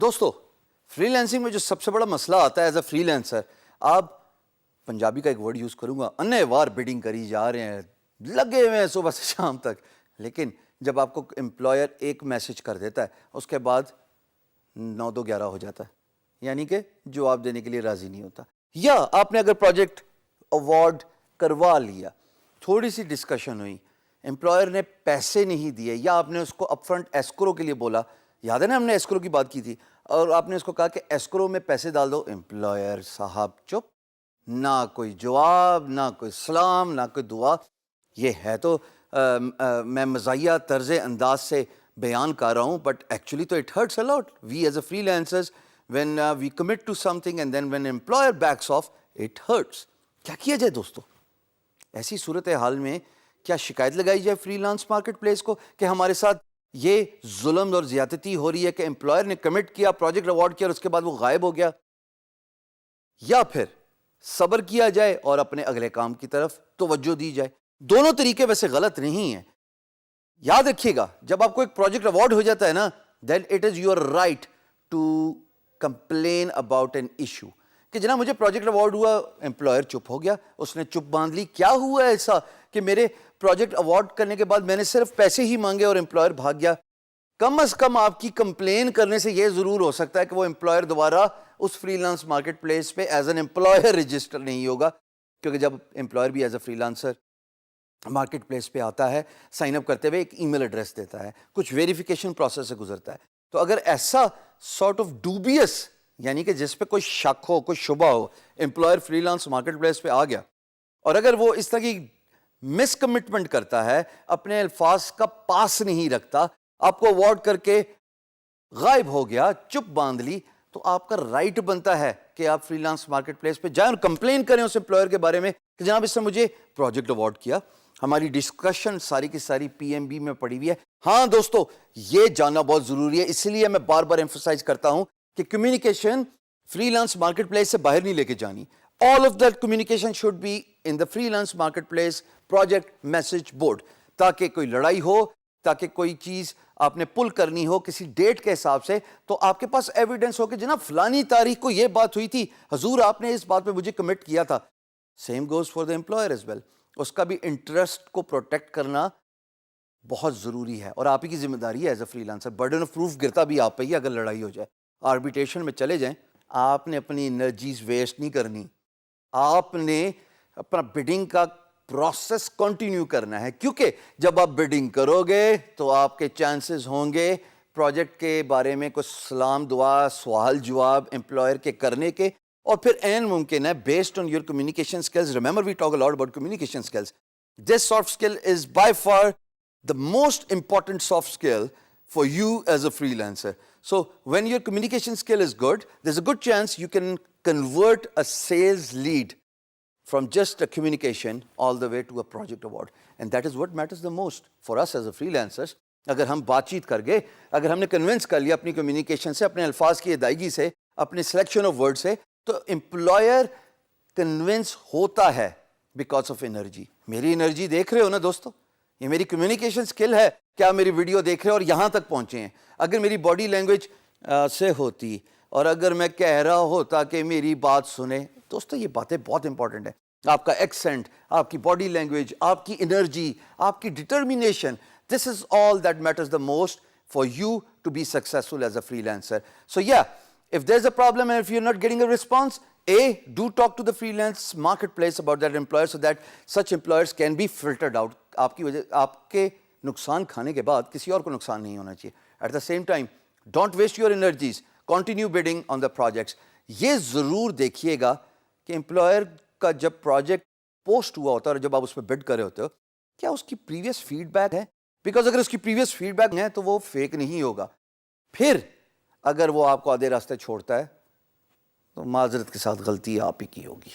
دوستو free lancing میں جو سب سے بڑا مسئلہ آتا ہے ایز اے فری لینسر، آپ پنجابی کا ایک ورڈ یوز کروں گا، انے وار بڈنگ کری جا رہے ہیں، لگے ہوئے ہیں صبح سے شام تک، لیکن جب آپ کو امپلائر ایک میسج کر دیتا ہے اس کے بعد 9-2-11 ہو جاتا ہے، یعنی کہ جواب دینے کے لیے راضی نہیں ہوتا. یا آپ نے اگر پروجیکٹ اوارڈ کروا لیا، تھوڑی سی ڈسکشن ہوئی، امپلائر نے پیسے نہیں دیے، یا آپ نے اس کو اپ فرنٹ ایسکرو کے لیے بولا، یاد ہے نا ہم نے ایسکرو کی بات کی تھی، اور آپ نے اس کو کہا کہ ایسکرو میں پیسے ڈال دو، امپلائر صاحب چپ، نہ کوئی جواب، نہ کوئی سلام، نہ کوئی دعا. یہ ہے تو میں مزاحیہ طرز انداز سے بیان کر رہا ہوں، بٹ ایکچولی تو it hurts a lot. We as a freelancers when we commit to something and then when employer backs off it hurts. کیا کیا جائے دوستو؟ ایسی صورتحال میں کیا شکایت لگائی جائے فری لانس مارکیٹ پلیس کو کہ ہمارے ساتھ یہ ظلم اور زیادتی ہو رہی ہے کہ امپلائر نے کمٹ کیا، پروجیکٹ اوارڈ کیا اور اس کے بعد وہ غائب ہو گیا؟ یا پھر صبر کیا جائے اور اپنے اگلے کام کی طرف توجہ دی جائے؟ دونوں طریقے ویسے غلط نہیں ہیں. یاد رکھیے گا، جب آپ کو ایک پروجیکٹ اوارڈ ہو جاتا ہے نا، then it is your right to complain about an issue کہ جناب مجھے پروجیکٹ اوارڈ ہوا، امپلائر چپ ہو گیا، اس نے چپ باندھ لی. کیا ہوا ایسا کہ میرے پروجیکٹ اوارڈ کرنے کے بعد میں نے صرف پیسے ہی مانگے اور امپلائر بھاگ گیا؟ کم از کم آپ کی کمپلین کرنے سے یہ ضرور ہو سکتا ہے کہ وہ امپلائر دوبارہ اس فری لانس مارکیٹ پلیس پہ ایز این امپلائر رجسٹر نہیں ہوگا، کیونکہ جب امپلائر بھی as a free lancer market place پہ آتا ہے، سائن اپ کرتے ہوئے ایک ای میل ایڈریس دیتا ہے، کچھ ویریفیکیشن پروسیس سے گزرتا ہے. تو اگر ایسا سارٹ آف ڈوبیس، یعنی کہ جس پہ کوئی شک ہو، کوئی شبہ ہو، employer freelance marketplace پہ آ گیا اور اگر وہ اس طرح کی مس کمٹمنٹ کرتا ہے، اپنے الفاظ کا پاس نہیں رکھتا، آپ کو اوارڈ کر کے غائب ہو گیا، چپ باندھ لی، تو آپ کا رائٹ بنتا ہے کہ آپ فری لانس مارکیٹ پلیس پہ جائیں اور کمپلین کریں اس امپلائر کے بارے میں کہ جناب اس نے مجھے پروجیکٹ اوارڈ کیا. ہماری ڈسکشن ساری کی ساری پی ایم بی میں پڑی ہوئی ہے. ہاں دوستو، یہ جاننا بہت ضروری ہے، اس لیے میں بار بار ایمفسائز کرتا ہوں کہ communication freelance marketplace سے باہر نہیں لے کے جانی. All of that communication should be in the freelance marketplace project message board, تاکہ کوئی لڑائی ہو، تاکہ کوئی چیز آپ نے پل کرنی ہو کسی ڈیٹ کے حساب سے، تو آپ کے پاس ایویڈنس ہو کہ جناب فلانی تاریخ کو یہ بات ہوئی تھی، حضور آپ نے اس بات پہ مجھے کمٹ کیا تھا. Same goes for the employer as well. اس کا بھی انٹرسٹ کو پروٹیکٹ کرنا بہت ضروری ہے اور آپ ہی کی ذمہ داری ہے as a free lancer. Burden of proof گرتا بھی آپ پہ ہی اگر لڑائی ہو جائے. آربیٹریشن میں چلے جائیں، آپ نے اپنی انرجیز ویسٹ نہیں کرنی، آپ نے اپنا بڈنگ کا پروسیس کنٹینیو کرنا ہے، کیونکہ جب آپ بڈنگ کرو گے تو آپ کے چانسز ہوں گے پروجیکٹ کے بارے میں کچھ سلام دعا، سوال جواب امپلائر کے کرنے کے، اور پھر این ممکن ہے based on your communication skills. Remember we talk a lot about communication skills. This soft skill is by far the most important soft skill for you as a freelancer. So when your communication skill is good, there's a good chance you can convert a sales lead from just a communication all the way to a project award. And that is what matters the most for us as a freelancers. اگر ہم بات چیت کر گئے، اگر ہم نے convince کر لیا اپنی کمیونیکیشن سے، اپنے الفاظ کی ادائیگی سے، اپنے سلیکشن آف ورڈ سے، تو امپلائر کنونس ہوتا ہے بیکاز آف انرجی. میری انرجی دیکھ رہے ہو نا دوستو، یہ میری کمیونیکیشن سکل ہے کہ آپ میری ویڈیو دیکھ رہے ہیں اور یہاں تک پہنچے ہیں. اگر میری باڈی لینگویج سے ہوتی اور اگر میں کہہ رہا ہوتا کہ میری بات سنیں، دوستو یہ باتیں بہت امپورٹنٹ ہیں. آپ کا ایکسنٹ، آپ کی باڈی لینگویج، آپ کی انرجی، آپ کی determination, this is all that matters the most for you to be successful as a فری لینسر. سو یا if there's a problem and if you're not getting a response, do talk to the freelance marketplace about that employer so that such employers can be filtered out. آپ کی وجہ، آپ کے نقصان کھانے کے بعد کسی اور کو نقصان نہیں ہونا چاہیے. At the same time, don't waste your energies. Continue bidding on the projects. یہ ضرور دیکھیے گا کہ امپلائر کا جب پروجیکٹ پوسٹ ہوا ہوتا ہے اور جب آپ اس پہ بڈ کر رہے ہوتے ہو، کیا اس کی پریویس فیڈ بیک ہے؟ بیکاز اگر اس کی پریویس فیڈ بیک ہے تو وہ فیک نہیں ہوگا. پھر اگر وہ آپ کو آدھے راستے چھوڑتا ہے تو معذرت کے ساتھ غلطی آپ ہی کی ہوگی.